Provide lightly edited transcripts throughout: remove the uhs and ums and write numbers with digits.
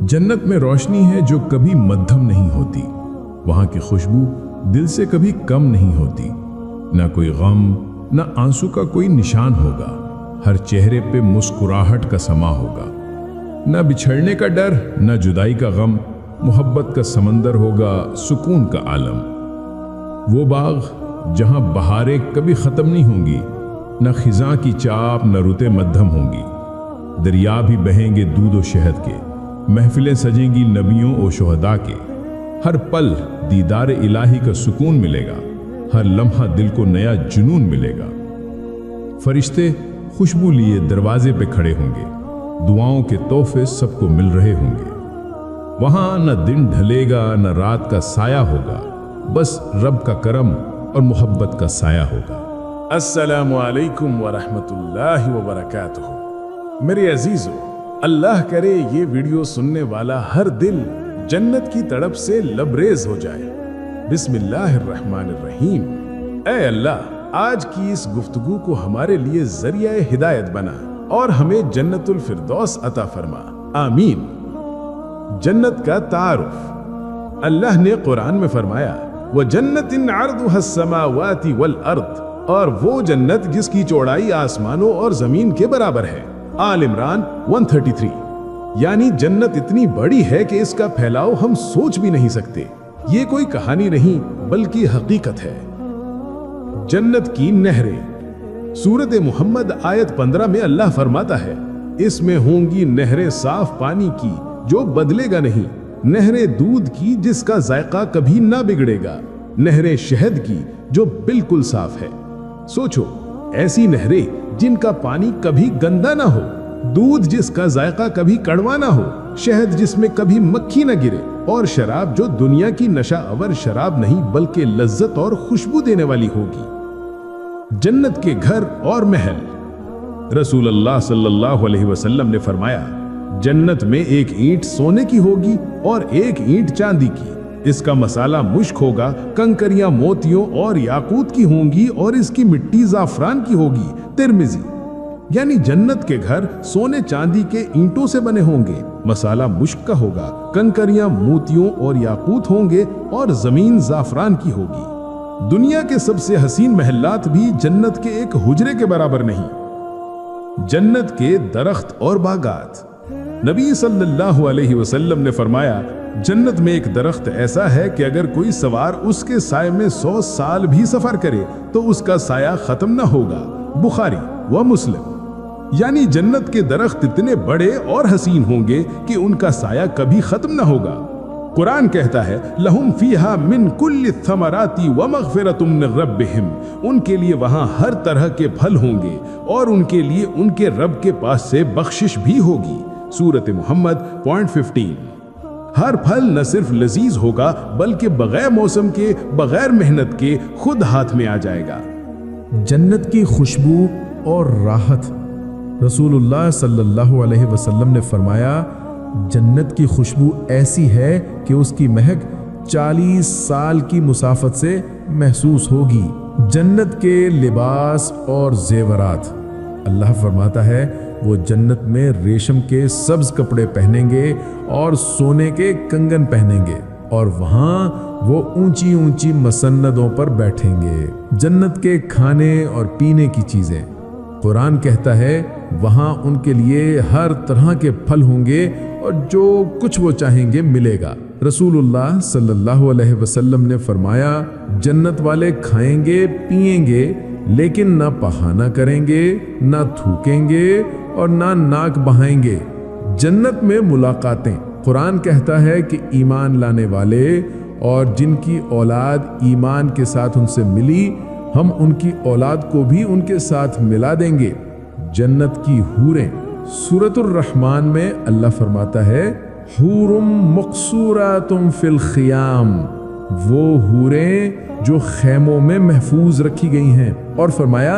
जन्नत में रोशनी है जो कभी मद्धम नहीं होती। वहां की खुशबू दिल से कभी कम नहीं होती। ना कोई गम, ना आंसू का कोई निशान होगा। हर चेहरे पे मुस्कुराहट का समा होगा। ना बिछड़ने का डर, ना जुदाई का गम। मोहब्बत का समंदर होगा, सुकून का आलम। वो बाग जहां बहारें कभी खत्म नहीं होंगी। न खिजा की चाप, न रुते मध्यम होंगी। दरिया भी बहेंगे दूध और शहद के। महफिलें सजेंगी नबियों और शुहदा के। हर पल दीदार इलाही का सुकून मिलेगा। हर लम्हा दिल को नया जुनून मिलेगा। फरिश्ते खुशबू लिए दरवाजे पे खड़े होंगे। दुआओं के तोहफे सबको मिल रहे होंगे। वहां न दिन ढलेगा, न रात का साया होगा। बस रब का करम और मोहब्बत का साया होगा। अस्सलामु अलैकुम व रहमतुल्लाहि व बरकातुहू। मेरे अजीजों, अल्लाह करे ये वीडियो सुनने वाला हर दिल जन्नत की तड़प से लबरेज हो जाए। बिस्मिल्लाहिर्रहमानिर्रहीम। ऐ अल्लाह, आज की इस गुफ्तगू को हमारे लिए जरिया हिदायत बना और हमें जन्नतुल फिरदौस अता फरमा, आमीन। जन्नत का तारुफ। अल्लाह ने कुरान में फरमाया, व जन्नतिन अर्दुहस समावाति वल अर्द, और वो जन्नत जिसकी चौड़ाई आसमानों और जमीन के बराबर है। आल इमरान 133। यानी जन्नत इतनी बड़ी है कि इसका फैलाव हम सोच भी नहीं सकते। ये कोई कहानी नहीं बल्कि हकीकत है। जन्नत की नहरें। सूरत मोहम्मद आयत 15 में अल्लाह फरमाता है, इसमें होंगी नहरें साफ पानी की जो बदलेगा नहीं, नहरें दूध की जिसका जायका कभी ना बिगड़ेगा, नहरें शहद की जो बिल्कुल साफ है। सोचो, ऐसी नहरें जिनका पानी कभी गंदा ना हो, दूध जिसका जायका कभी कड़वा ना हो, शहद जिसमें कभी मक्खी न गिरे, और शराब जो दुनिया की नशा अवर शराब नहीं बल्कि लज्जत और खुशबू देने वाली होगी। जन्नत के घर और महल। रसूल अल्लाह सल्लल्लाहु अलैहि वसल्लम ने फरमाया, जन्नत में एक ईंट सोने की होगी और एक ईंट चांदी की। इसका मसाला मुश्क होगा, कंकरियां मोतियों और याकूत की होंगी और इसकी मिट्टी जाफरान की होगी। तिरमिजी। यानी जन्नत के घर सोने चांदी के ईंटों से बने होंगे, मसाला मुश्क का होगा, कंकरियां मोतियों और याकूत होंगे और जमीन जाफरान की होगी। दुनिया के सबसे हसीन महलात भी जन्नत के एक हुजरे के बराबर नहीं। जन्नत के दरख्त और बागात। नबी सल्लल्लाहु अलैहि वसल्लम ने फरमाया, जन्नत में एक दरख्त ऐसा है कि अगर कोई सवार उसके साए में 100 साल भी सफर करे तो उसका साया खत्म न होगा। बुखारी व मुस्लिम। यानी जन्नत के दरख्त इतने बड़े और हसीन होंगे कि उनका साया कभी खत्म न होगा। कुरान कहता है, लहुम फीहा मिन कुल्लि थमराती व मगफिरतुम मिन रब्बिहिम। उनके लिए वहां हर तरह के फल होंगे और उनके लिए उनके रब के पास से बख्शिश भी होगी। सूरत मोहम्मद 15। हर फल न सिर्फ लजीज होगा बल्कि बगैर मौसम के, बगैर मेहनत के खुद हाथ में आ जाएगा। जन्नत की खुशबू और राहत। रसूलुल्लाह सल्लल्लाहु अलैहि वसल्लम ने फरमाया, जन्नत की खुशबू ऐसी है कि उसकी महक 40 साल की मुसाफत से महसूस होगी। जन्नत के लिबास और जेवरात। अल्लाह फरमाता है, वो जन्नत में रेशम के सब्ज कपड़े पहनेंगे और सोने के कंगन पहनेंगे और वहां वो ऊंची ऊंची मसन्नदों पर बैठेंगे। जन्नत के खाने और पीने की चीजें। कुरान कहता है, वहां उनके लिए हर तरह के फल होंगे और जो कुछ वो चाहेंगे मिलेगा। रसूलुल्लाह सल्लल्लाहु अलैहि वसल्लम ने फरमाया, जन्नत वाले खाएंगे पिएंगे लेकिन ना पहाना करेंगे, ना थूकेंगे और ना नाक बहाएंगे। जन्नत में मुलाकातें। कुरान कहता है कि ईमान लाने वाले और जिनकी औलाद ईमान के साथ उनसे मिली, हम उनकी औलाद को भी उनके साथ मिला देंगे। जन्नत की हूरें। सूरतुर रहमान में अल्लाह फरमाता है, हूरुम मक़सूरातुम फिल ख़ियाम। वो हूरें जो खैमों में महफूज रखी गई हैं। और फरमाया,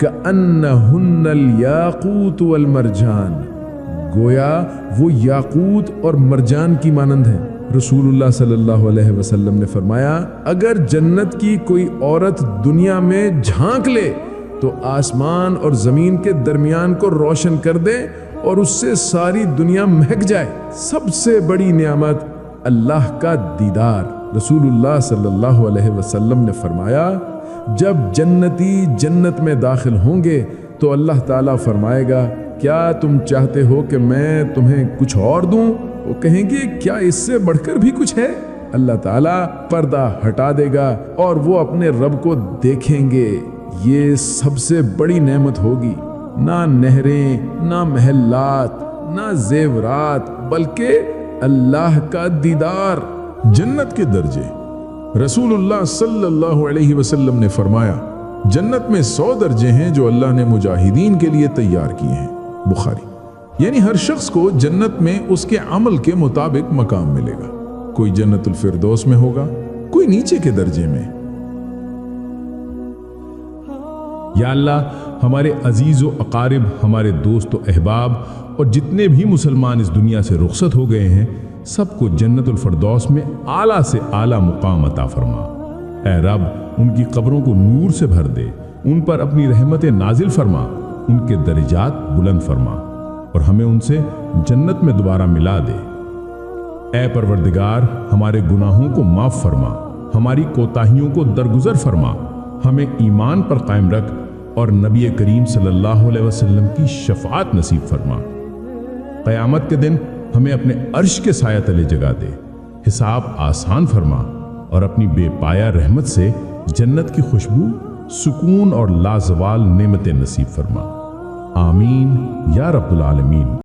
कअन्नहुन्नल याकूत वल मरजान। गोया वो याकूत और मरजान की मानंद हैं। रसूलुल्लाह सल्लल्लाहु अलैहि वसल्लम ने फरमाया, अगर जन्नत की कोई औरत दुनिया में झांक ले تو آسمان اور زمین کے درمیان کو روشن کر دے اور اس سے ساری دنیا مہک جائے۔ سب سے بڑی نعمت اللہ کا دیدار۔ رسول اللہ صلی اللہ علیہ وسلم نے فرمایا، جب جنتی جنت میں داخل ہوں گے تو اللہ تعالیٰ فرمائے گا، کیا تم چاہتے ہو کہ میں تمہیں کچھ اور دوں؟ وہ کہیں گے، کیا اس سے بڑھ کر بھی کچھ ہے؟ اللہ تعالیٰ پردہ ہٹا دے گا اور وہ اپنے رب کو دیکھیں گے۔ یہ سب سے بڑی نعمت ہوگی۔ نہ نہریں، نہ محلات، نہ زیورات، بلکہ اللہ کا دیدار۔ جنت کے درجے۔ رسول اللہ صلی اللہ علیہ وسلم نے فرمایا، جنت میں 100 درجے ہیں جو اللہ نے مجاہدین کے لیے تیار کیے ہیں۔ بخاری۔ یعنی ہر شخص کو جنت میں اس کے عمل کے مطابق مقام ملے گا۔ کوئی جنت الفردوس میں ہوگا، کوئی نیچے کے درجے میں۔ یا اللہ، ہمارے عزیز و اقارب، ہمارے دوست و احباب اور جتنے بھی مسلمان اس دنیا سے رخصت ہو گئے ہیں، سب کو جنت الفردوس میں اعلیٰ سے اعلیٰ مقام عطا فرما۔ اے رب، ان کی قبروں کو نور سے بھر دے، ان پر اپنی رحمت نازل فرما، ان کے درجات بلند فرما اور ہمیں ان سے جنت میں دوبارہ ملا دے۔ اے پروردگار، ہمارے گناہوں کو معاف فرما، ہماری کوتاہیوں کو درگزر فرما، ہمیں ایمان پر قائم رکھ اور نبی کریم صلی اللہ علیہ وسلم کی شفاعت نصیب فرما۔ قیامت کے دن ہمیں اپنے عرش کے سایہ تلے جگا دے، حساب آسان فرما اور اپنی بے پایہ رحمت سے جنت کی خوشبو، سکون اور لازوال نعمتیں نصیب فرما۔ آمین یا رب العالمین۔